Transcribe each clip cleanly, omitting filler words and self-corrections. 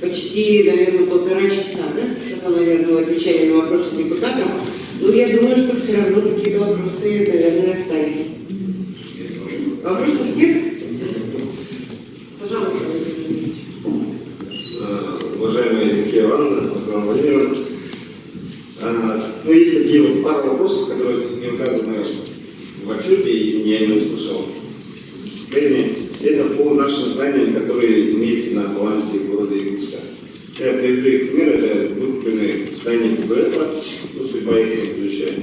почти, наверное, 1,5 часа, да? Это, наверное, отвечали на вопросы депутатов. Но я думаю, что все равно какие-то вопросы, наверное, остались. Вопросов нет? Пожалуйста. Уважаемая Евгения Ивановна, Светлана Владимировна, есть такие вот пару вопросов, которые не указаны в отчете, и я не услышал. Это по нашим зданиям, которые имеются на балансе города Якутска. Я приведу их пример, это выкупленные здания КБФ, судьба их будущее.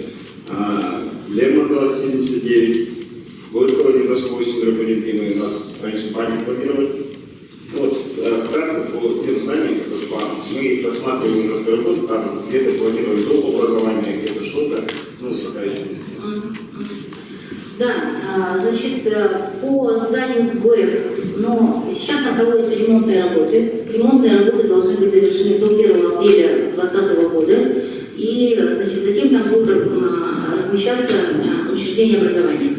Лермонтова 79, Горького 98, Дропонипины, у нас раньше память планировали. Вот, вкратце по тем зданиям, которые мы их рассматриваем на второй год, там где-то планировали доп. Образование, где-то что-то, ну, пока еще. Да, значит, по заданию ГОЭП, но сейчас там проводятся ремонтные работы. Ремонтные работы должны быть завершены до 1 апреля 2020 года. И, значит, затем там будут размещаться учреждения образования.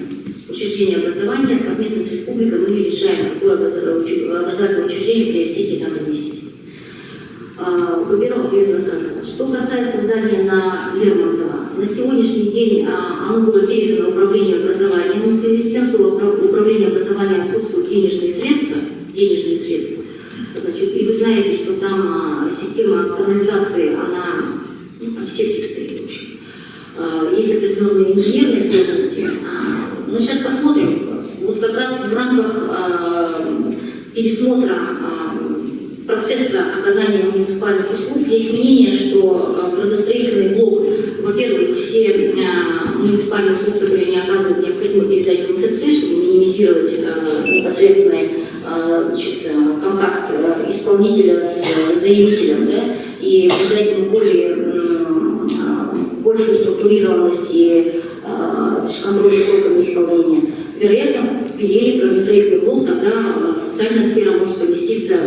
Учреждения образования совместно с республикой мы решаем, какое образовательное учреждение в приоритете там разместить. До 1 апреля 2020. Что касается здания на Лермонтова, на сегодняшний день оно было передано управлению образования, но в связи с тем, что в управлении образования отсутствуют денежные средства, значит, и вы знаете, что там система канализации, она, ну, там септик стоит, в общем. Есть определенные инженерные сложности. Но сейчас посмотрим. Вот как раз в рамках пересмотра процесса оказания муниципальных услуг есть мнение, что градостроительный блок, во-первых, все муниципальные услуги, которые не оказывают, необходимо передать в МФЦ, чтобы минимизировать непосредственный контакт исполнителя с заявителем, да, и придать ему большую структурированность и контроль сроков исполнения. Вероятно, переедет градостроительный блок, тогда социальная сфера может поместиться.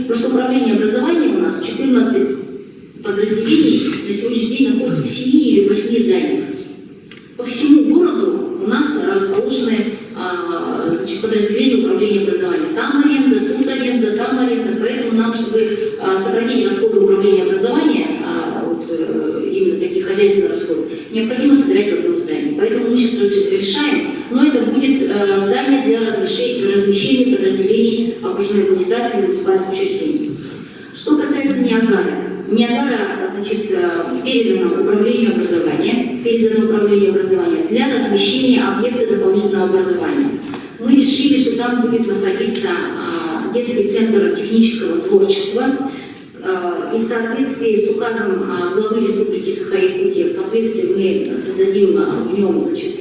Просто управление образованием у нас 14 подразделений на сегодняшний день находятся в 7 или 8 зданиях. По всему городу у нас расположены значит, подразделения управления образованием. Там аренда, тут аренда, там аренда. Поэтому нам, чтобы сократить расходы управления образования, именно таких хозяйственных расходов, необходимо собирать в одном здании. Поэтому мы сейчас решаем, но это будет здание для размещения подразделений окружной администрации и муниципальных учреждений. Что касается Ниагары. Ниагара, значит, передано управлению образования для размещения объекта дополнительного образования. Мы решили, что там будет находиться детский центр технического творчества. И в соответствии с указом главы Республики Саха-Якутия впоследствии мы создадим в нем, значит,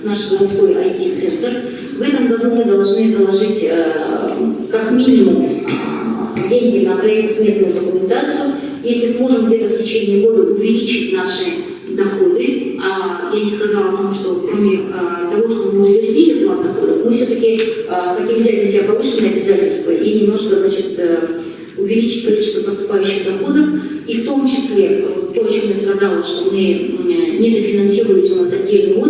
наш городской IT-центр. В этом году мы должны заложить как минимум деньги на проектно-сметную документацию. Если сможем где-то в течение года увеличить наши доходы, я не сказала о том, что кроме того, что мы утвердили план доходов, мы все-таки хотим взять на себя повышенные обязательства и немножко, значит, увеличить количество поступающих доходов, и в том числе, то, о чем я сказала, что мы недофинансируются у нас отдельные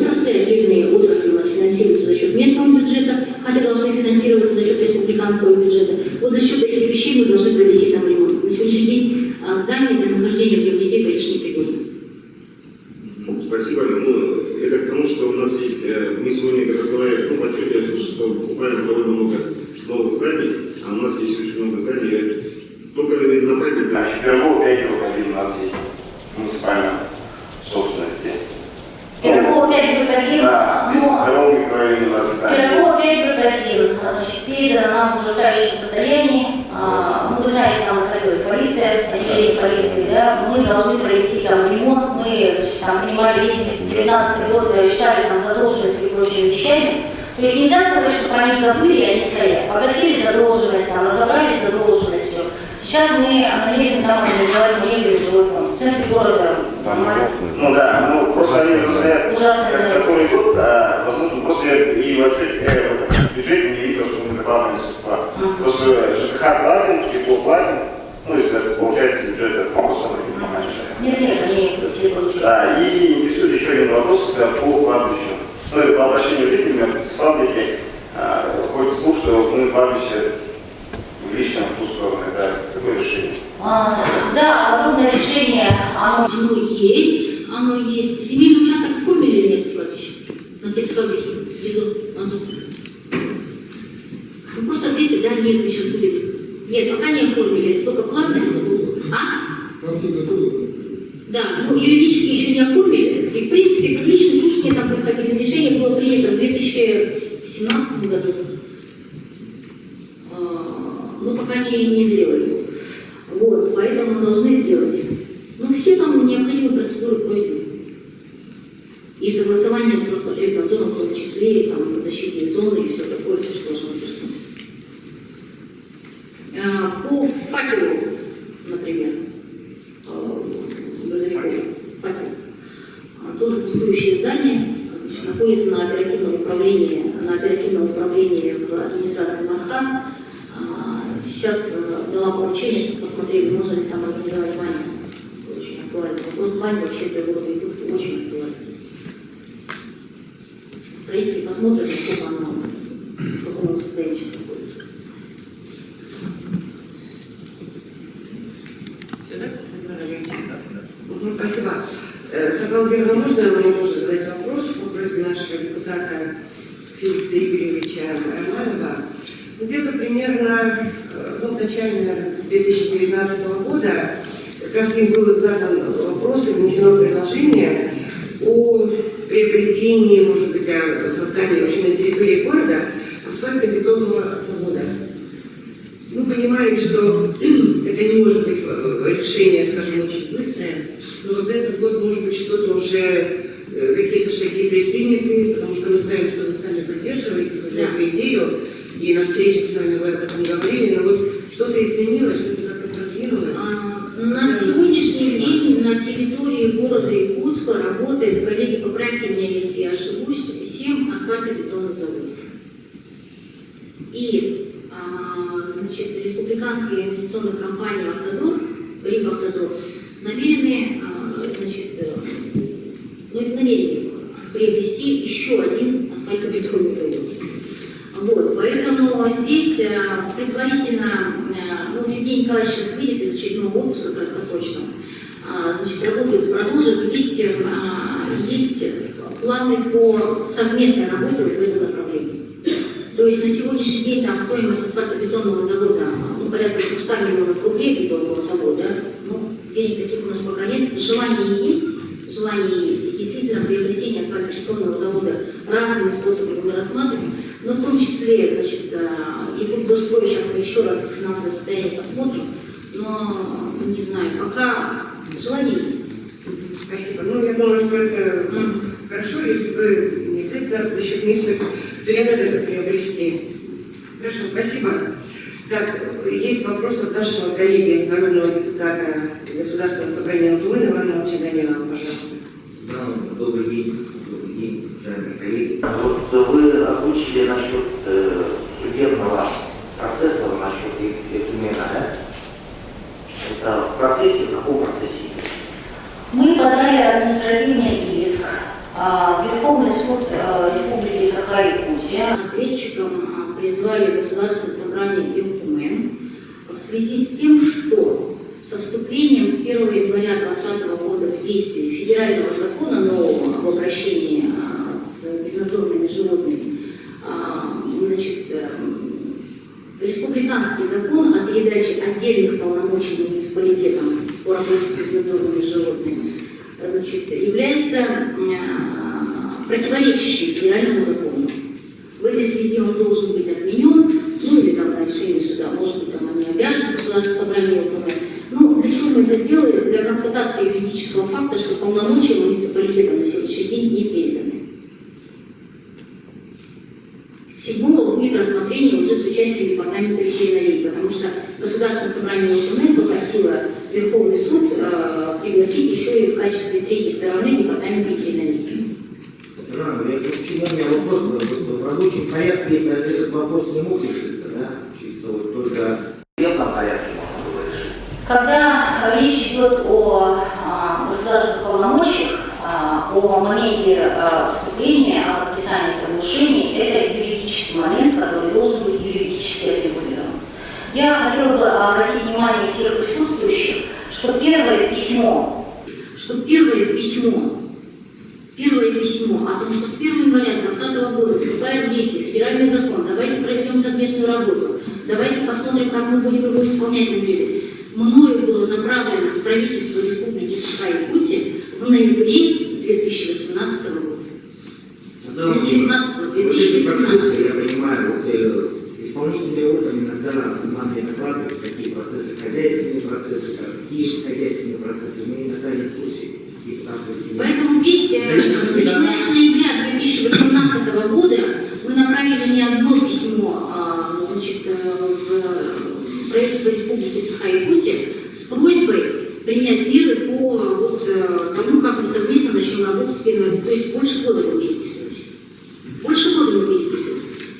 отрасли у нас финансируются за счет местного бюджета, хотя должны финансироваться за счет республиканского бюджета. Вот за счет этих вещей мы должны провести там ремонт. На сегодняшний день здание для нахождения в нем детей, конечно, непригодно. Спасибо. Это к тому, что у нас есть, мы сегодня разговаривали, в отчете я слышал, что буквально довольно много новых зданий, а у нас есть очень много зданий. Только на память, да. Пирогова 5 групп 1 у нас есть муниципальной собственности. Пирогова 5 групп 1. Да, Пирогова микрорайон у нас. Пирогова 5 групп 1. Значит, передано нам в ужасающем состоянии. Вы знаете, там находилась полиция, отделение полиции, да. Мы должны провести там ремонт. Мы там принимали весь 19 год, решали там задолженность и прочими вещами. То есть нельзя сказать, что про них забыли, и они стоят. Погасили задолженность, там, разобрались с задолженностью. Сейчас мы намерены там организовать мебель и жилой фонд. В центре города. Ну да, просто они стоят который год, возможно, просто и в бюджете не видно, что мы закладываем средства. Просто ЖКХ платим, тепло платим, если получается бюджет просто Нет, они все получают. Да, и интересует еще один вопрос по кладбищу. По обращению жителей в фабрике ходит слух, что мы кладбище в личном в ту сторону. Это такое Да, подобное решение, оно есть. Земельный участок оформили или нет, Владимир? На Тельсфабрике, внизу, внизу. Вы просто ответьте, да, нет, вы сейчас будете. Нет, пока не оформили, только планы. А? Там все готовы. Да, ну юридически еще не оформили. И в принципе публичные слушания там проходили. Решение было принято в 2017 году. Но пока не сделали. Вот, поэтому мы должны сделать. Ну, все там необходимые процедуры пройдены. И согласование с Роспотребнадзором, в том числе, и там, защитные зоны и все такое, все, что должно быть ясно. По факелу, например, газовикову, факел, тоже пустующее здание, значит, находится на оперативном управлении в администрации МАХТА. Сейчас дала поручение, чтобы посмотрели, можно ли там организовать баню. Очень актуально. Вопрос бани вообще для города Якутска очень актуален. Строители посмотрят, насколько оно, в каком состоянии сейчас находится. Все, да? Спасибо. Светлана Георгиевна, можно мне тоже задать вопрос по просьбе нашего депутата Феликса Игоревича Романова? Где-то примерно в начале 2019 года как раз им был задан вопрос и внесено предложение о приобретении, может быть, о создании вообще на территории города асфальтобетонного завода. Мы понимаем, что это не может быть решение, скажем, очень быстрое, но вот за этот год, может быть, что-то уже, какие-то шаги предприняты, потому что мы знаем, что вы сами поддерживаете уже эту идею, и на встрече с нами вы об этом говорили, но вот что-то изменилось, что-то как-то продвинулось. На сегодняшний день на территории города Якутска работает, коллеги, поправьте меня, если я ошибусь, 7 асфальтобетонных заводов. И значит, республиканская инвестиционная компания «Автодор», «Рибавтодор», намерены приобрести еще один асфальтобетонный завод. Вот, поэтому здесь предварительно, Евгений Николаевич сейчас видит из очередного отпуска краткосрочного, значит, работают, продолжат, есть планы по совместной работе в этом направлении. То есть на сегодняшний день там стоимость асфальтобетонного завода порядка 200 миллионов рублей, где-то около того, да, денег таких у нас пока нет, желание есть, и действительно приобретение асфальтобетонного завода разными способами мы рассматриваем, но в том числе, значит, Якутдорстрой, сейчас мы еще раз финансовое состояние посмотрим, но не знаю, пока желание есть. Спасибо. Ну, я думаю, что это хорошо, если бы не обязательно за счет местных средств это приобрести. Хорошо, спасибо. Так, есть вопрос от нашего коллеги, народного депутата Государственного собрания Алтуына Ивана Ивановича Данилова, пожалуйста. Да, добрый день, уважаемые коллеги. Вот вы озвучили насчет судебного процесса, насчет Экумена, да? Это в процессе, в каком процессе? Мы подали административный иск в Верховный суд Республики Саха-Якутия. Ответчиком призвали Государственное собрание Илтумен в связи с тем, что со вступлением с 1 января 2020 года в действие федерального закона нового об обращении с безнадзорными животными, значит, республиканский закон о передаче отдельных полномочий муниципалитетам по работе с безнадзорными животными, значит, является противоречащим федеральному закону. В этой связи он должен быть отменен, ну или там на решение суда, может быть, там они обяжут Государственное собрание ЛКВ. Ну, для чего мы это сделали? Для констатации юридического факта, что полномочия муниципалитета на сегодняшний день не переданы. 7-го будет рассмотрение уже с участием департамента ветеринарии, потому что Государственное собрание ЛКВ попросило Верховный суд пригласить еще и в качестве третьей стороны департамент ветеринарии. Почему у меня вопрос был? В рабочем порядке этот вопрос не мог решиться, да? Чисто вот только В судебном порядке можно было решить. Когда речь идет о государственных полномочиях, о моменте вступления, о подписании соглашений, это юридический момент, который должен быть юридически отрегулирован. Я хотела бы обратить внимание всех присутствующих письмо, что первое письмо о том, что с 1 января 2020 года вступает в действие федеральный закон, давайте проведем совместную работу, давайте посмотрим, как мы будем его исполнять на деле, мною было направлено в правительство Республики Саха-Якутия в ноябре 2018 года. 2018. Я понимаю, исполнительный орган иногда нам не докладывает, какие процессы, хозяйственные процессы, городские хозяйственные процессы, мы иногда не в курсе. Поэтому весь, начиная с ноября 2018 года, мы направили не одно письмо в правительство Республики Саха-Якутия с просьбой принять меры по тому, как мы совместно начнем работать с первым. То есть больше года мы переписывались.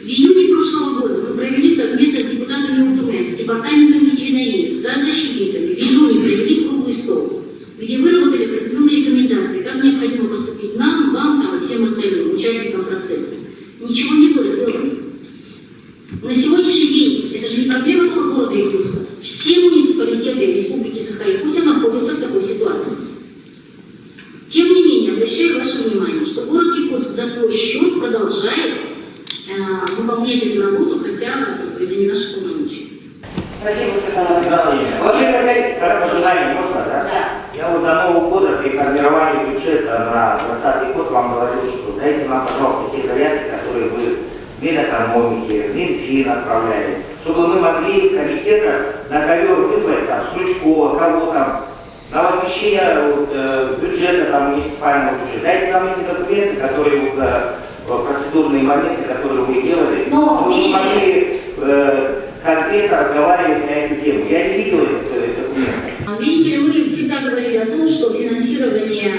В июне прошлого года мы провели совместно с депутатами УТМ, с департаментом ветеринарии, с защитниками, в июне провели круглый стол, где выработали определенные рекомендации, как необходимо поступить нам, вам, и всем остальным участникам процесса. Ничего не было сделано. На сегодняшний день, это же не проблема только города Якутска, все муниципалитеты Республики Саха-Якутия находятся в такой ситуации. Тем не менее, обращаю ваше внимание, что город Якутск за свой счет продолжает выполнять эту работу, хотя это не наши полномочия. Спасибо, Светлана Ивановна. Уважаемые коллеги, пожелание можно, да? Да. Я вот до Нового года при формировании бюджета на 2020 год вам говорил, что дайте нам, пожалуйста, те заявки, которые вы в Минэкономике, в Минфин отправляли, чтобы мы могли в комитетах на ковер вызвать там Стручкова, кого там, на возмещение бюджета, там, муниципального бюджета. Дайте нам эти документы, которые процедурные моменты, которые вы делали, Но, мы могли конкретно разговаривать на эту тему. Я не видел этих документов. Видите ли, мы всегда говорили о том, что финансирование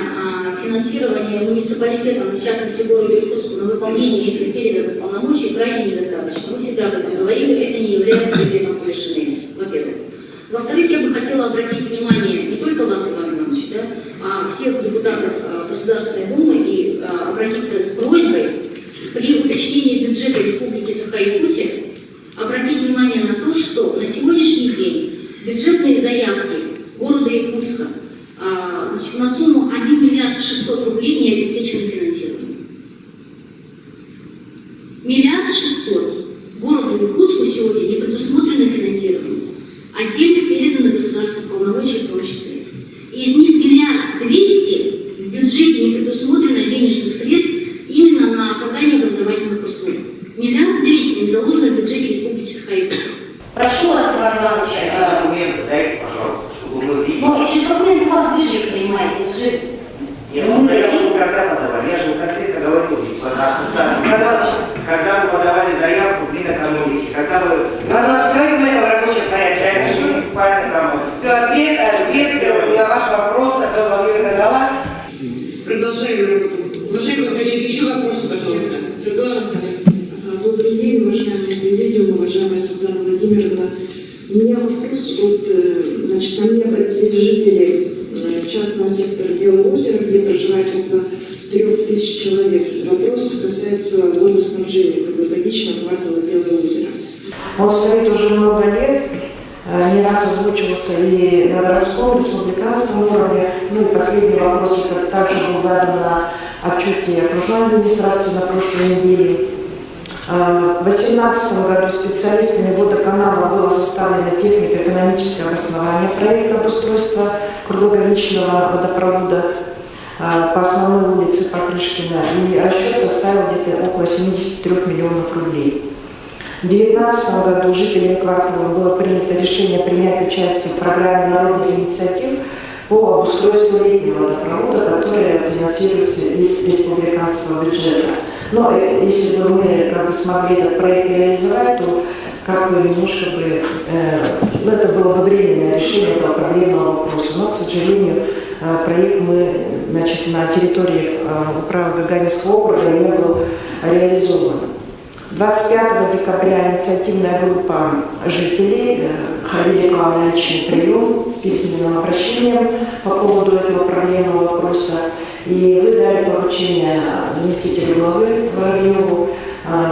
муниципалитетом, в частности города Якутска, на выполнение этих переданных полномочий крайне недостаточно. Мы всегда об этом говорили, это не является секретом Полишинеля, во-первых. Во-вторых, я бы хотела обратить внимание не только вас, Иван Иванович, да, а всех депутатов Государственной Думы и обратиться с просьбой при уточнении бюджета Республики Саха-Якутия обратить внимание на то, что на сегодняшний день бюджетные заявки города Якутска на сумму 1 миллиард 600 рублей не обеспечены финансированием. 1 600 000 000 городу Якутску сегодня не предусмотрено финансирование. Отдельно переданы государственные полномочия в том числе. Из них 1 200 000 000 в бюджете не предусмотрено денежных средств именно на оказание образовательных услуг. 1 200 000 000 не заложено в бюджете Республики Саха-Якутия. Прошу вас, Иван Иванович. Документы дайте, пожалуйста, чтобы мы видели. Но через документы вас вы же их принимаете. Это же... Я когда подавали, я же конкретно говорил, когда вы подавали заявку в Минэкономике, когда вы... Давайте мы в рабочем порядке. Все, ответ на ваш вопрос, который Юрия дала. Продолжаем работать. Уважаемые коллеги, еще вопросы, пожалуйста. Светлана Михайловна. Добрый день, уважаемый президиум, уважаемая Светлана Владимировна. У меня вопрос, значит, ко мне обратились жители частного сектора Белого озера, где проживает около 3000 человек. Вопрос касается водоснабжения круглогодичного квартала Белое озеро. Он стоит уже много лет, не раз озвучивался и на городском, республиканском уровне. Ну и последний вопрос также был задан на отчете окружной администрации на прошлой неделе. В 2018 году специалистами водоканала было составлено технико-экономическое обоснование проекта обустройства круглогодичного водопровода по основной улице Покрышкина, и расчет составил где-то около 73 миллионов рублей. В 2019 году жителями квартала было принято решение принять участие в программе народных инициатив по обустройству летнего водопровода, которая финансируется из республиканского бюджета. Но если бы мы смогли этот проект реализовать, то немножко бы, это было бы временное решение этого проблемного вопроса. Но, к сожалению, проект на территории управы Гагаринского округа не был реализован. 25 декабря инициативная группа жителей ходили к вам на личный прием с письменным обращением по поводу этого проблемного вопроса. И вы дали поручение заместителю главы Воробьеву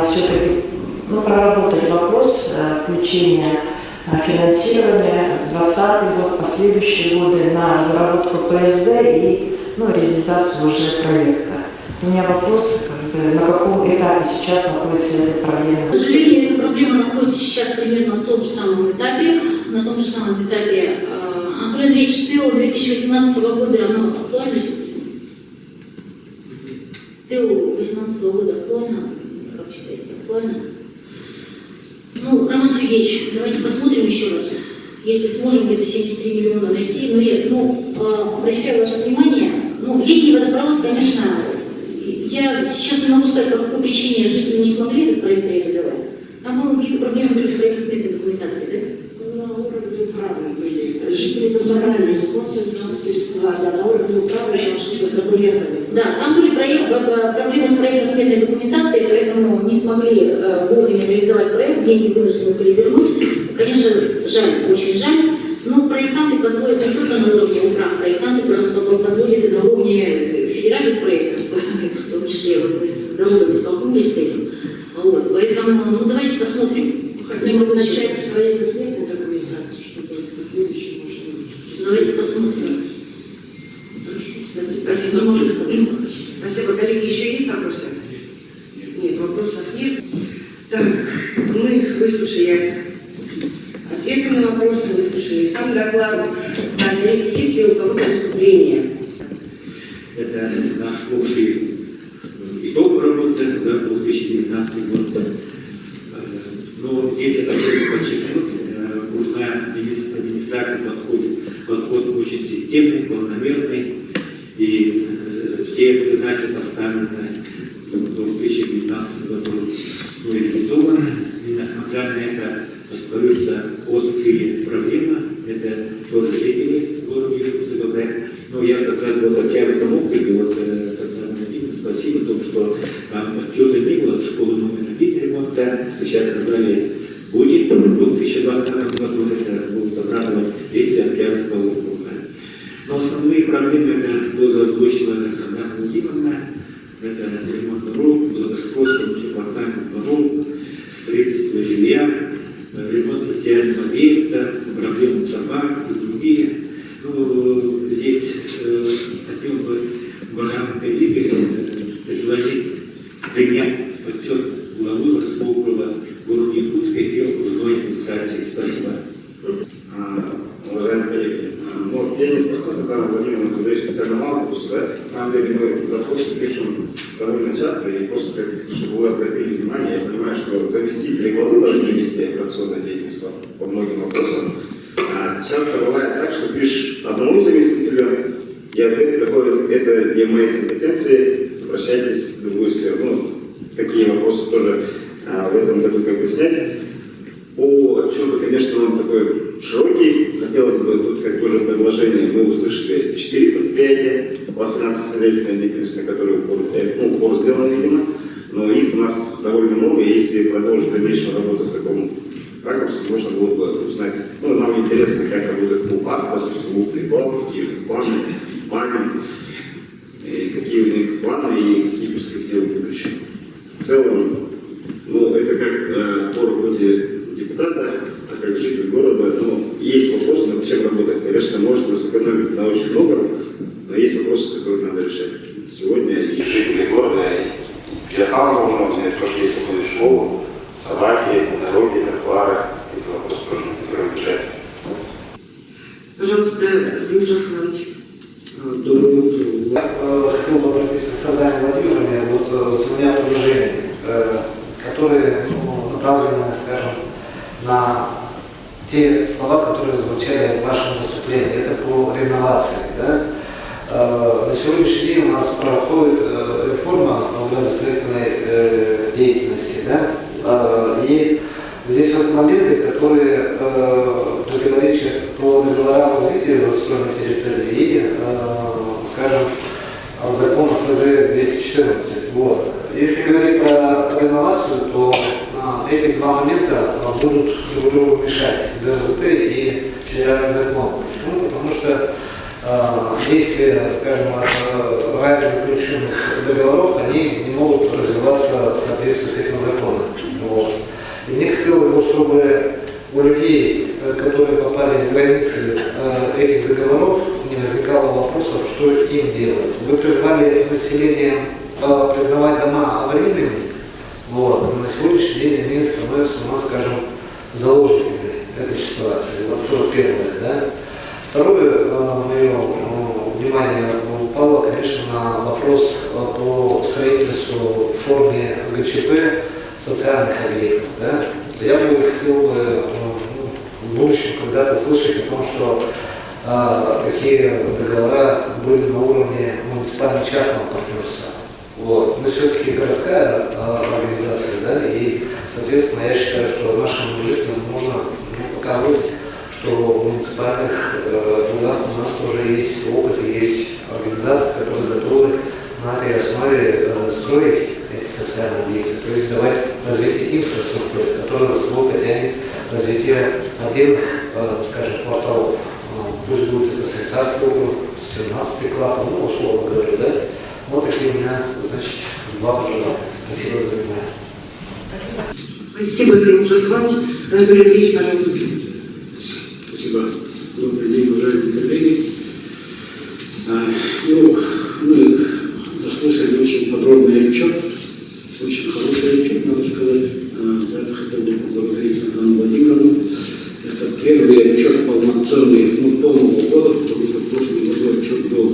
все-таки проработать вопрос включения финансирования в 2020 год, последующие годы на заработку ПСД и реализацию уже проекта. У меня вопрос, на каком этапе сейчас находится эта проблема? К сожалению, эта проблема находится сейчас примерно на том же самом этапе. На том же самом этапе. Анатолий Андреевич, ТЭО 2018 года, оно актуально? ТЭО 2018 года актуально? Как считаете, актуально? Роман Сергеевич, давайте посмотрим еще раз. Если сможем где-то 73 миллиона найти. Но я обращаю ваше внимание, летний водопровод, конечно, я сейчас не могу сказать, по какой причине жители не смогли этот проект реализовать. Там были какие-то проблемы с проектно-сметной документацией, да? На уровне управы были. Жители собрали спонсорные средства, на уровне управы там что-то документы. Да, там были проблемы с проектно-сметной документацией, поэтому не смогли вовремя реализовать проект, деньги вынуждены были вернуть. Конечно, жаль, очень жаль. Но проектанты подводят не только на уровне управ, проектанты подводят и на уровне федеральных проектов, в том числе мы с дорогами столкнулись с этим. Поэтому, давайте посмотрим. Не могу начать с проектно-сметной документации, чтобы последующее можно. Давайте посмотрим. Спасибо. Не могу сказать. Спасибо. Коллеги, еще есть вопросы? Нет, вопросов нет. Так, мы выслушали ответы на вопросы, выслушали сам доклад. Так, коллеги, есть ли у кого-то выступления? Это наш общий итог работы за 2019 год. Но здесь это нужно подчеркнуть. Окружная администрация подход очень системный, планомерный. И те задачи, поставленные в 2019 году, реализованы. И несмотря на это, остаются острые проблемы. Это тоже жители города Якутска. Но я как раз в Октябрьском округе, спасибо, потому что там отчета не было, школы номер 1 ремонта, сейчас сказали, будет в 2020 году, это будет обрадовать жители Октябрьского округа. Но основные проблемы, это тоже озвучила Александра Владимировна, это ремонт дорог, благоустройство департамент дорог, строительство жилья, ремонт социального объекта, проблемы собак и другие. Здесь хотел бы, уважаемые коллеги, предложить принять отчет главы городского округа города Якутска и окружной администрации. Спасибо. Уважаемые коллеги, я не спросил Светлана Владимировна, задаю специально мало вопросов, да? На самом деле мы запросы пишем довольно часто, и просто, чтобы вы обратили внимание, я понимаю, что заместители главы должны вести операционное деятельство по многим вопросам. Часто бывает так, что пишешь одному заместителю, и ответ приходит, это не мои компетенции, обращайтесь в другую сферу. Такие вопросы тоже в этом году снять. По отчету, конечно, он такой широкий. Хотелось бы тут, как тоже предложение, мы услышали 4 предприятия по финансово-хозяйственной деятельности, на которые упор сделан, видимо. Но их у нас довольно много, и если продолжить дальнейшую работу в таком ракурсе, можно было бы узнать. Нам интересно, как работает УПА, допустим, УПЛИПАЛ, какие у них планы, какие у них планы и какие перспективы в будущем. В целом, это как по работе депутата, а как житель города, есть вопросы, над чем работать. Конечно, можно сэкономить на очень много, но есть вопросы, которые надо решать сегодня. И жители города, я сам волнуюсь, мне тоже есть такую школу, собаки, дороги, тротуары, эти вопросы тоже надо решать. Пожалуйста, Станислав Иванович. Доброе утро. Я хотел бы обратиться к Светлане Владимировне с двумя предложениями, которые направлены, скажем, на те слова, которые звучали в вашем выступлении. Это по реновации. Да? На сегодняшний день у нас проходит реформа градостроительной деятельности. Да? И здесь моменты, которые противоречат по договорам развития застроенной территории и, скажем, закону ФЗ 214. Если говорить про реновацию, то эти два момента будут друг другу мешать ДРЗТ и федеральный закон. Почему? Потому что действия, скажем, ранее заключенных договоров, они не могут развиваться в соответствии с этим законом. И мне хотелось бы, чтобы у людей, которые попали попали в границы этих договоров, не возникало вопросов, что им делать. Вы призвали население признавать дома аварийными, вот, но на сегодняшний день они становятся у нас, скажем, заложниками этой ситуации. Вот то первое, да. Второе, мое внимание упало, конечно, на вопрос по строительству в форме ГЧП социальных объектов. Да. Я бы хотел бы в будущем когда-то слышать о том, что такие договора были на уровне муниципально-частного партнерства. Вот. Мы все-таки городская организация, да, и, соответственно, я считаю, что нашим жителям можно показывать, что в муниципальных трудах у нас тоже есть опыт и есть организации, которые готовы на этой основе строить эти социальные объекты, то есть давать развитие инфраструктуры, которая за собой потянет развитие отдельных, скажем, кварталов. Пусть будет это Сысарский округ, 17-й квартал, ну, условно говоря, да. Вот такие у меня, значит, два пожелания. Спасибо за внимание. Спасибо, Станислав Иванович. Анатолий Андреевич, пожалуйста. Спасибо. Добрый день, уважаемые коллеги. Мы заслушали очень подробный отчет, очень хороший отчет, надо сказать. За это хотел бы поблагодарить Светлану Владимировну. Это первый отчет полноценный, полного года, потому что в прошлом году отчет был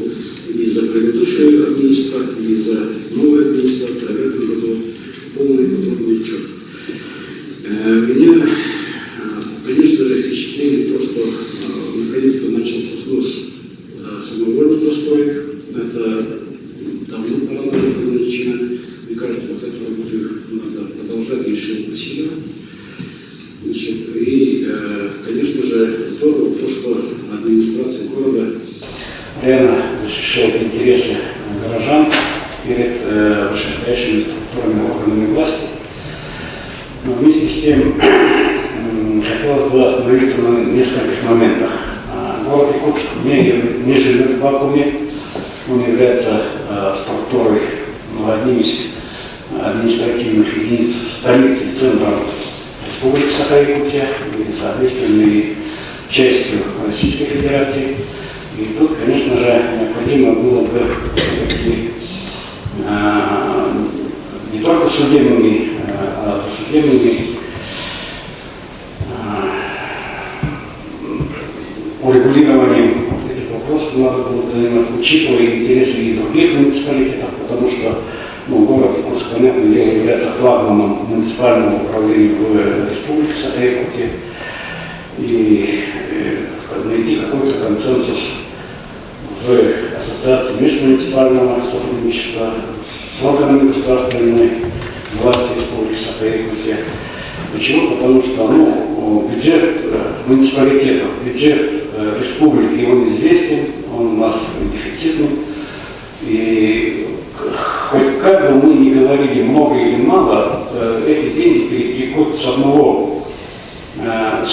и за предыдущую администрацию, и за новую администрацию, а в этом году полный подробный отчет. Меня, конечно же, впечатлило то, что наконец-то начался снос самовольных построек. Это давно пора было начинать. Мне кажется, вот эту работу надо продолжать еще усиленно. И, конечно же, здорово то, что администрация города реально защищает интересы горожан перед вышестоящими структурами органами власти. Но вместе с тем хотелось бы остановиться на нескольких моментах. Город Якутск не живет в вакууме, он является структурой, одним из административных единиц столицы, центром Республики Саха-Якутия и, соответственно, и частью Российской Федерации. И тут, конечно же, необходимо было бы не только судебными, а судебными урегулированием этих вопросов надо было заниматься, учитывая интересы и других муниципалитетов, потому что город Якутск, понятное дело, является флагманом муниципального управления в Республике Саха-Якутия. И найти какой-то консенсус в ассоциации межмуниципального сотрудничества с органами государственной власти Республики Саха-Якутия. Почему? Потому что бюджет муниципалитетов, бюджет республики, он известен, он у нас дефицитный. И хоть как бы мы ни говорили много или мало, эти деньги перетекут с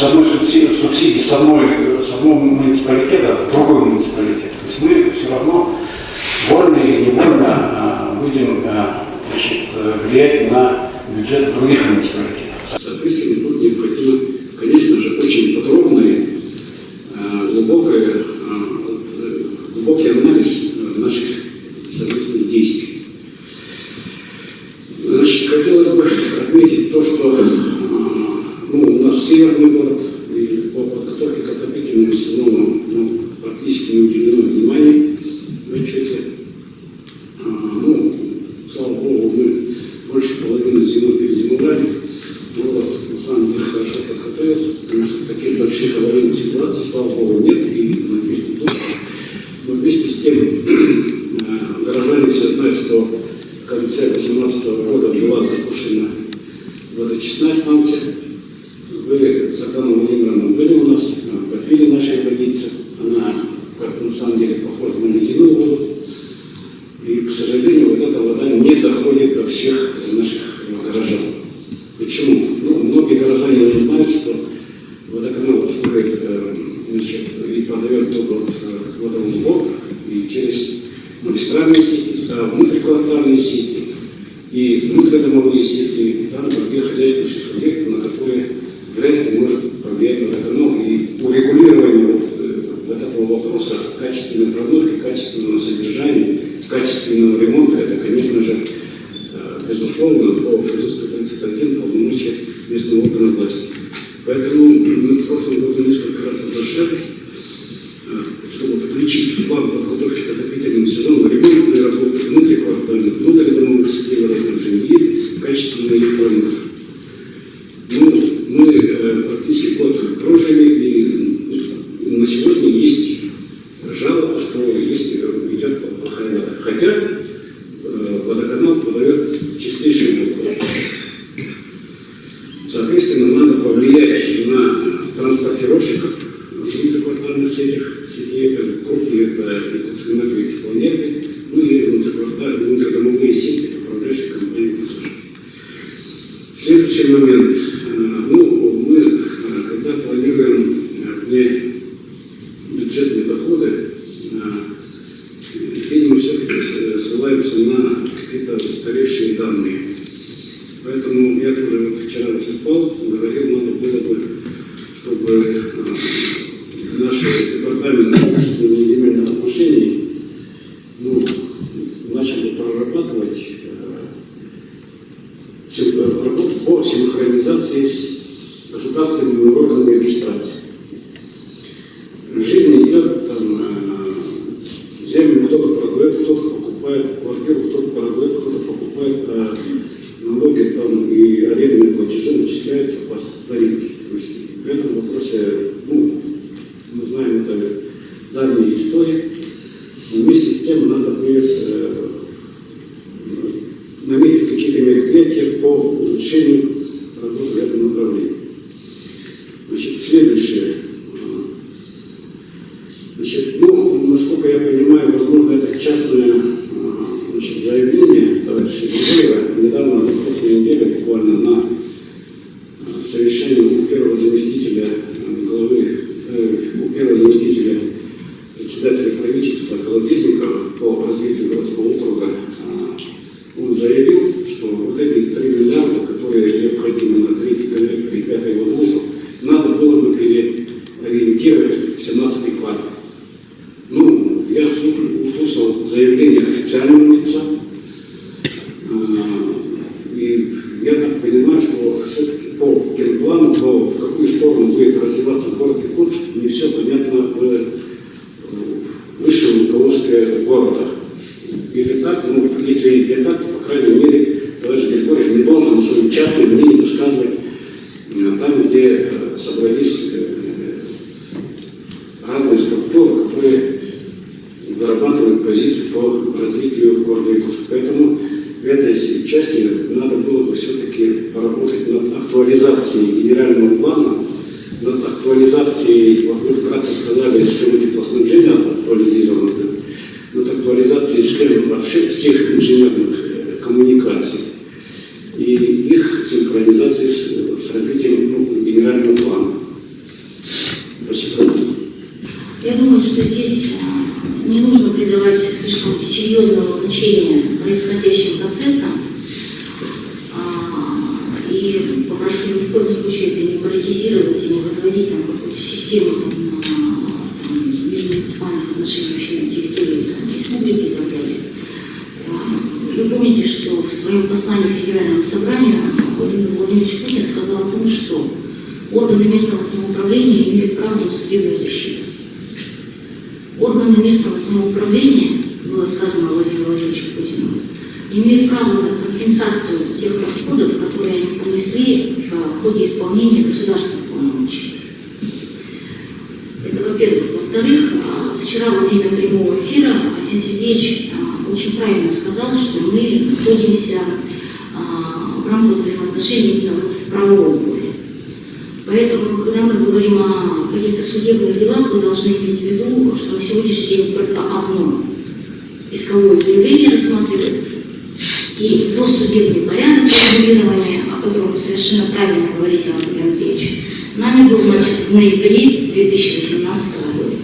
одной субсидии с одного муниципалитета в другой муниципалитет. То есть мы все равно вольно или невольно будем влиять на бюджет других муниципалитетов. Соответственно, тут необходимо, конечно же, очень подробный, глубокий анализ наших совместных действий. Значит, хотелось бы отметить то, что у нас северный город, и по подготовке к отопительному сезону практически не уделено внимания в отчете. Слава Богу, мы больше половины зимы перезимовали. Город на самом деле хорошо подготовился, потому что таких больших аварийных ситуаций, слава Богу, нет, и надеюсь, не только. Но вместе с тем горожане все знают, что в конце 2018 года была запущена водочистная станция. Вы с Светланой Владимировной были у нас, попили нашей водицы. Она, как на самом деле, похожа на ледяную воду. И, к сожалению, вот эта вода не доходит до всех наших горожан. Почему? Многие горожане не знают, что водоканал служит и подает воду в водовой блок и через магистральные сети, внутриквартальные сети и внутридомовые сети, там другие хозяйствующие субъекты, на которые вряд ли может повлиять водоканал и урегулировать качественного содержания, качественного ремонта, это, конечно же, безусловно, по ФЗ 131 полномочия местного органа власти. Поэтому мы в прошлом году несколько раз обращались, чтобы включить в план подготовки к отопительному сезону ремонтные работы внутриквартальных, внутридомовых сетей водоснабжения и качественный их ремонт. Ну, мы практически год прожили, и на сегодня есть жалоба, что идет плохая вода. Хотя водоканал подает чистейшую воду. Соответственно, надо повлиять на транспортировщиков внутриквартальных сетей, это крупные, это энергия, теплоэнергия, ну и внутридомовые сети, управляющие компании ПСЖ. Следующий момент. Мы, когда планируем бюджетные доходы, мы все-таки ссылаемся на какие-то устаревшие данные. Поэтому я тоже вчера выступал, говорил, надо было бы, чтобы наши департаменты имущественных земельных отношений начали прорабатывать работу по синхронизации с государственными органами регистрации. В жизни идет землю кто-то продает, кто-то покупает, квартиру кто-то продает, кто-то покупает, а налоги и арендные платежи начисляются по старинке. То есть в этом вопросе, мы знаем, это давняя история. Но вместе с тем надо будет наметить какие-то мероприятия по улучшению работы в этом направлении. Значит, следующее. Насколько я понимаю, возможно, это частное заявление товарища Григорьева. Недавно, на прошлой неделе, буквально на совещании у первого заместителя председателя правительства Колодезникова по развитию городского округа, он заявил, что вот эти 3 миллиарда, которые необходимы на 3-й коллектор и 5-й водоузел, надо было бы переориентировать в 17-й квартал. Я услышал заявление официального лица, и я так понимаю, что все-таки по генплану, в какую сторону будет развиваться город Иркутск, не все понятно в высшем руководстве города. Или так, если не так, то, по крайней мере, товарищ Григорьев не должен свое частное мнение высказывать там, где собрались разные структуры, которые вырабатывают позицию по развитию города Иркутска. Поэтому в этой части надо было бы все-таки поработать над актуализацией генерального плана, над актуализацией, вот вы вкратце сказали, схемы теплоснабжения актуализированы, над актуализацией схем вообще всех инженерных коммуникаций и их синхронизацией с развитием генерального плана. Спасибо. Я думаю, что здесь не нужно придавать слишком серьезного значения происходящим процессам. И попрошу ни в коем случае это не политизировать и не возводить какую-то систему межмуниципальных отношений вообще на территории республики и так далее. Вы помните, что в своем послании Федеральному собранию Владимир Владимирович Путин сказал о том, что органы местного самоуправления имеют право на судебную защиту. Органы местного самоуправления, было сказано Владимиру Владимировичу Путину, имеют право на компенсацию тех расходов, которые они понесли в ходе исполнения государственных полномочий. Это во-первых. Во-вторых, вчера во время прямого эфира Арсений Сергеевич очень правильно сказал, что мы находимся в рамках взаимоотношений именно в правовом поле. Поэтому, когда мы говорим о каких-то судебных делах, вы должны иметь в виду, что на сегодняшний день только одно исковое заявление рассматривается, и досудебный порядок регулирования, о котором вы совершенно правильно говорите, Анатолий Андреевич, нами был начат в ноябре 2018 года.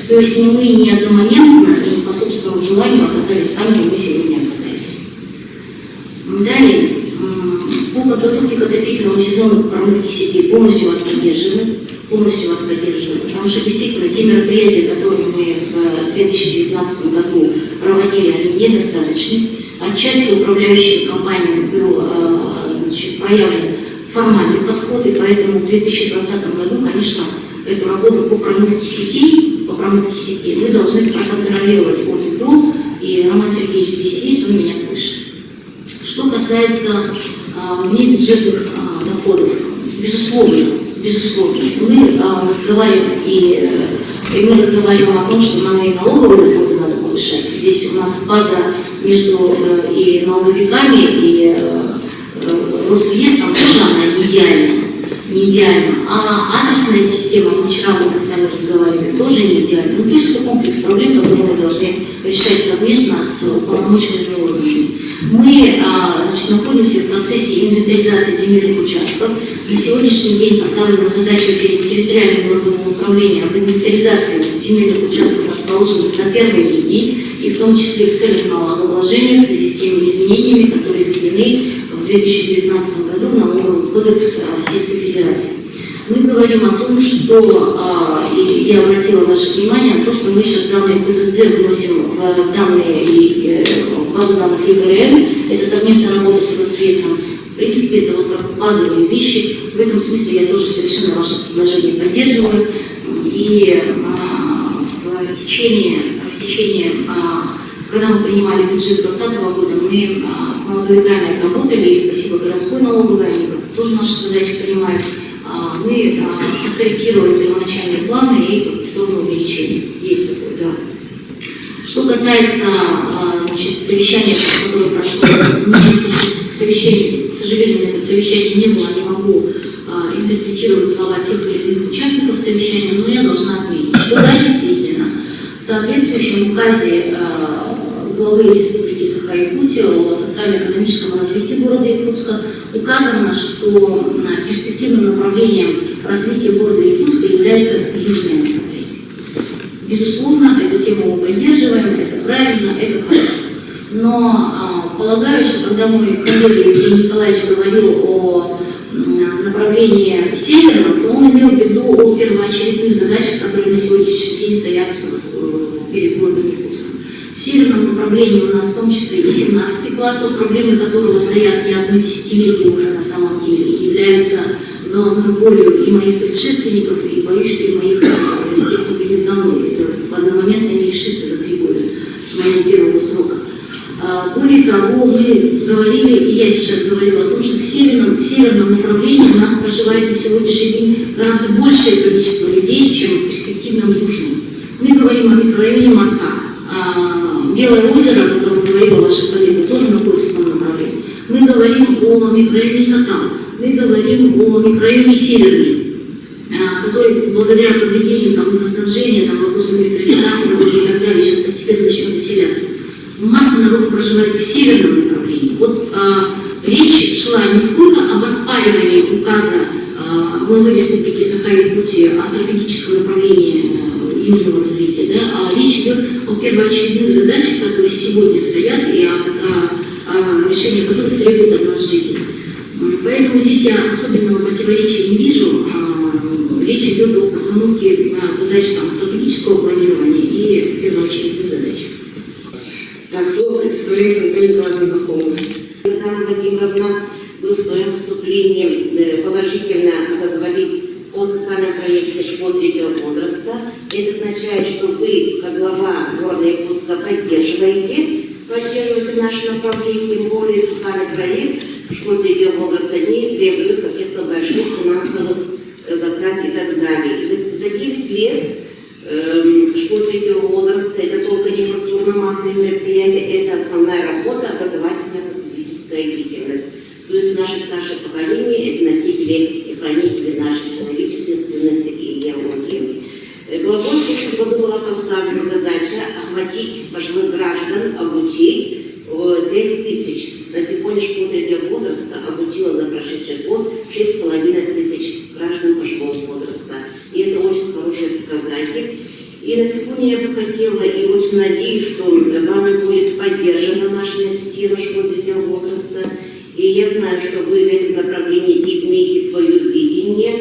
То есть ни мы не одномоментно и не по собственному желанию оказались там, где мы сегодня оказались. Далее, по подготовке к отопительному сезону промывки сетей полностью вас поддерживаю, потому что действительно те мероприятия, которые мы мы в 2019 году проводили, они недостаточны. Отчасти управляющие компаниями проявлены формальные подходы, поэтому в 2020 году, конечно, эту работу по промывке сетей мы должны проконтролировать от и до, и Роман Сергеевич здесь есть, он меня слышит. Что касается внебюджетных доходов, безусловно, мы разговариваем о том, что нам и налоговые доходы надо повышать. Здесь у нас база между и налоговиками, и Росреестром тоже она не идеальна. А адресная система, мы вчера об этом с вами разговаривали, тоже не идеальна. Ну, то есть это комплекс проблем, которые мы должны решать совместно с уполномоченными органами. Мы находимся в процессе инвентаризации земельных участков. На сегодняшний день поставлена задача перед территориальным органом управления об инвентаризации земельных участков, расположенных на первой линии, и в том числе в целях налогообложения в связи с теми изменениями, которые введены в 2019 году в Налоговый кодекс Российской Федерации. Мы говорим о том, что, и я обратила ваше внимание на то, что мы сейчас данные ПЗЗ вносим в данные и базу данных ЕГРН, это совместная работа с Росреестром. В принципе, это вот как базовые вещи. В этом смысле я тоже совершенно ваше предложение поддерживаю. И в течение когда мы принимали бюджет 2020 года, мы с налоговиками отработали, и спасибо городской налоговой, они тоже наши задачи понимают. Мы откорректировали первоначальные планы и в сторону увеличения. Есть такое, да. Что касается совещания, которое прошло, к сожалению, на этом совещании не было, не могу интерпретировать слова тех или иных участников совещания, но я должна отметить, что да, действительно, в соответствующем указе главы Республики Саха-Якутия о социально-экономическом развитии города Якутска указано, что перспективным направлением развития города Якутска является южное направление. Безусловно, эту тему мы поддерживаем, это правильно, это хорошо. Но полагаю, что когда мой коллега Евгений Николаевич говорил о направлении северном, то он имел в виду о первоочередных задачах, которые на сегодняшний день стоят перед городом Якутском. В северном направлении у нас в том числе и 17-й квартал, проблемы которого стоят не одно десятилетие уже на самом деле, и являются головной болью и моих предшественников, и боюсь, что и моих тех, кто придет за мной. Это в один момент не решится за 3 года моего первого срока. Более того, мы говорили, и я сейчас говорила о том, что в северном направлении у нас проживает на сегодняшний день гораздо большее количество людей, чем в перспективном южном. Мы говорим о микрорайоне Марка. Белое озеро, о котором говорила ваша коллега, тоже находится в том направлении. Мы говорим о микрорайоне Сатан, мы говорим о микрорайоне Северный, который благодаря проведению водоснабжения, вопросам электрификации и так далее, сейчас постепенно начнет заселяться. Масса народа проживает в северном направлении. Вот речь шла не сколько об оспаривании указа главы Республики Саха-Якутия о стратегическом направлении южного развития, да, а речь идет о первоочередных задачах, которые сегодня стоят и о решении которых требуют от нас жителей. Поэтому здесь я особенного противоречия не вижу. Речь идет о постановке задач стратегического планирования и первоочередных задач. Так, слово предоставляется Наталье Николаевне Бахомовой. Светлана Владимировна, вы в своем выступлении положительно отозвались о социальном проекте «Школа третьего возраста». Это означает, что вы, как глава города Якутска, поддерживаете наше направление, тем более социальный проект «Школа третьего возраста» не требует каких-то больших финансовых затрат и так далее. За 9 лет школа третьего возраста – это только не культурно-массовые мероприятия, это основная работа, образовательная просветительская деятельность. То есть наше старшее поколение – это носители и хранители наших человеческих ценностей и идеологии. Главой в прошлом году была поставлена задача охватить пожилых граждан, обучить 5000. На сегодня школа третьего возраста обучила за прошедший год 6500 граждан пожилого возраста. И это очень хороший показатель. И на сегодня я бы хотела и очень надеюсь, что вами будет поддержана наша инициатива школы третьего возраста. И я знаю, что вы в этом направлении имеете свое видение.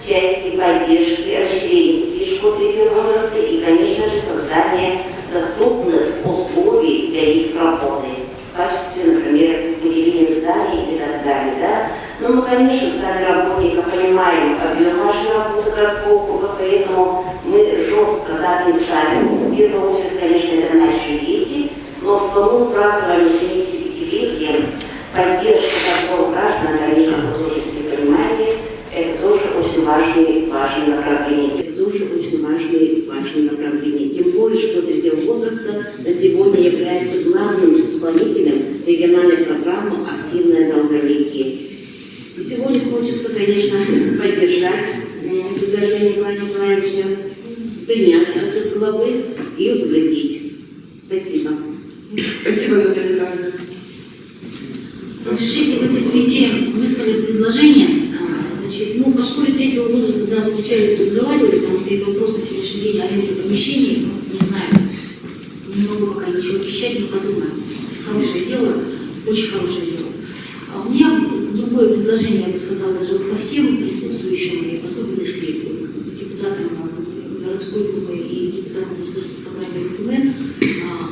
Части поддержки расширения школ третьего возраста и, конечно же, создание доступных условий для их работы. В качестве, например, выделения зданий и так далее. Да? Но мы, конечно, социальные работники понимаем объем нашей работы городского округа, поэтому мы жестко не ставим. В первую очередь, конечно, это наши дети, но в вторую празднование 75-летия поддержка городского граждан, конечно, вы тоже все понимаете, это тоже очень важное направление. Это тоже очень важное направление. Тем более, что третьего возраста на сегодня является главным исполнителем региональной программы «Активное долголетие». И сегодня хочется, конечно, поддержать предложение Николая Николаевича, принять отчет главы и утвердить. Спасибо. Спасибо, Наталья Николаевна. Разрешите в этой связи высказать предложение. Значит, по школе третьего возраста, да, встречались, разговаривали, потому что это вопрос на сегодняшний день аренды помещений, не знаю, не могу пока ничего обещать, но подумаю. Хорошее дело, очень хорошее дело. У меня другое предложение, я бы сказала, даже ко всем присутствующим, и в особенности депутатам городской думы и депутатам государственного собрания РКН.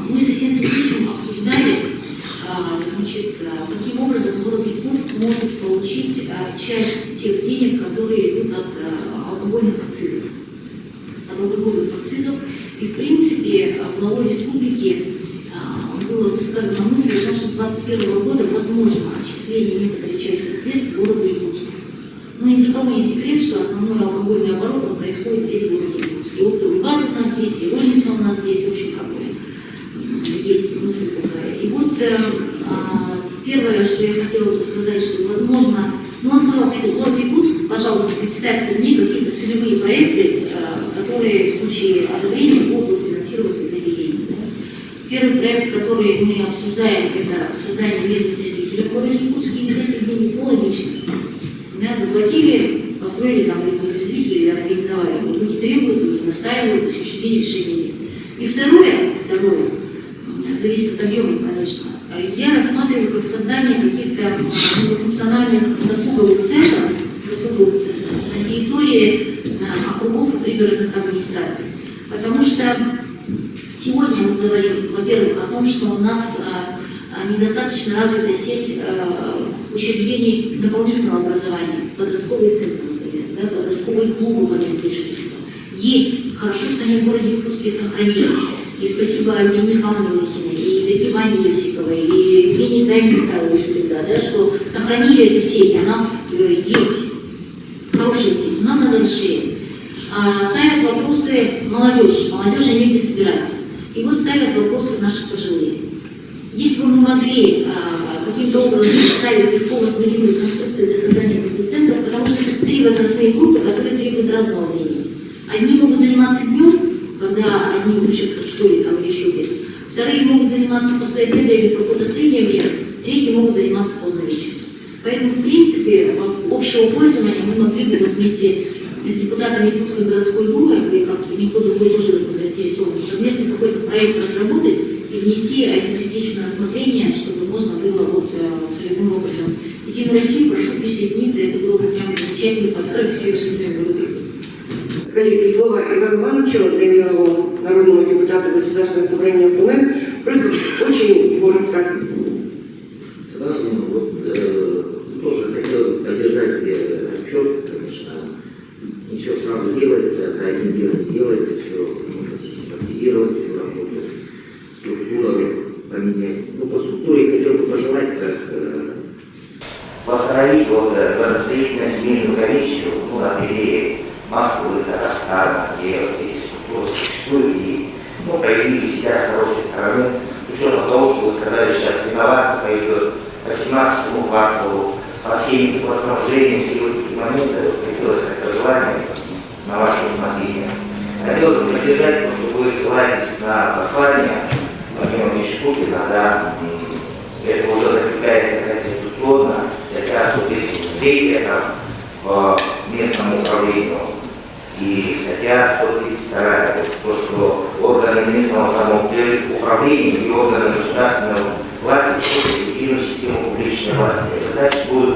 Мы со Сенсом Сергеевичем обсуждали, значит, каким образом город Якутск может получить часть тех денег, которые идут от алкогольных акцизов. И, в принципе, главой республики была высказана мысль о том, что с 2021 года возможно отчисление некоторой части средств городу Якутску. Но ни для кого не секрет, что основной алкогольный оборот он происходит здесь, в городе Якутске. И оптовый база у нас здесь, и розница у нас здесь, в общем, есть мысль такая. И вот первое, что я хотела бы сказать, что возможно, он сказал, город Якутск, пожалуйста, представьте мне какие-то целевые проекты, которые в случае одобрения будут финансироваться из этих денег. Первый проект, который мы обсуждаем, это создание медотрезвителя в городе Якутске, из этих денег логично. Заплатили, построили там медотрезвитель или организовали. Люди требуют, люди настаивают, до сегодняшний день решения нет. И второе, зависит от объема, конечно, я рассматриваю как создание каких-то функциональных досуговых центров на территории округов и пригородных администраций. Потому что сегодня мы говорим, во-первых, о том, что у нас недостаточно развита сеть учреждений дополнительного образования, подростковые центры, например, да, подростковые клубы по месту жительства. Есть, хорошо, что они в городе Якутске сохранились. И спасибо Елене Михайловне Лохиной, и Даде Ване Евсиковой, и Евгении Исаевне Михайловичу тогда, да, что сохранили эту сеть, она есть хорошая сеть, нам надо расширять. Ставят вопросы молодежи негде собираться. И вот ставят вопросы наших пожилых. Если бы мы могли каким-то образом ставить легко восстановимые конструкции для создания таких центров, потому что это 3 возрастные группы, которые требуют разного мнения. Одни могут заниматься днем, когда они учатся в школе там, или еще где-то. Вторые могут заниматься после обеда или в какое-то среднее время. Третьи могут заниматься поздно вечером. Поэтому, в принципе, общего пользования мы могли бы вместе с депутатами Якутской городской думы, и как никто другой тоже заинтересован, совместно какой-то проект разработать и внести Сергеевичу на рассмотрение, чтобы можно было целевым образом идти на Россию, прошу присоединиться, это было бы прям замечательный подарок всем жителям города Якутска. Коллеги, слово Ивану Ивановичу Данилову, народному депутату Государственного собрания РКН. Просьба очень коротко. Тоже хотелось бы поддержать отчет, конечно, не все сразу делается, за один день не делается, все нужно систематизировать, всю работу, структуру поменять. По структуре хотел бы пожелать, как восстановить градостроительную семейную комиссию на примере Москвы, Татарстана, где эти структуры существуют и проявили себя с хорошей стороны. С учетом того, что вы сказали, сейчас реновация пойдет по 17-му кварталу, по схеме теплоснабжения, все эти моменты, хотелось как-то желание на ваше усмотрение. Хотел бы поддержать, потому что вы ссылаетесь на послание Владимира Ильича Путина, да, это уже закрепляется конституционно, статья 133 это в местном управлении, и статья 132, то, что органы местного самоуправления и органы государственной власти входят в единую систему публичной власти. Это значит, будет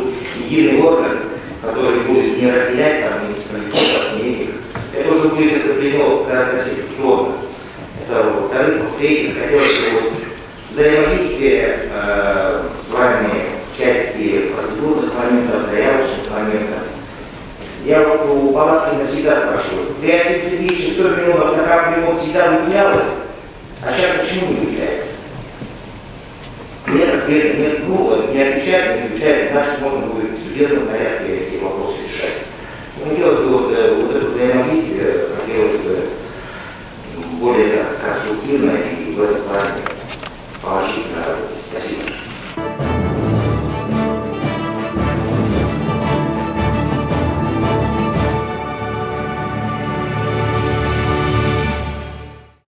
единый орган, который будет не разделять там муниципалитетов, не этих. тоже будет закреплено конституционно. Это во-вторых. В-третьих, хотелось бы вот взаимодействие с вами в части процедурных моментов, заявочных моментов. Я вот у Палаткина всегда спрашиваю, при Осетии 100 миллионов на капремонт всегда выделялось, а сейчас почему не выделяется? Нет ответа, нет, не отвечает, дальше можно будет в судебном порядке эти вопросы решать. Хотелось бы вот это взаимодействие, хотелось бы более конструктивно и в этом плане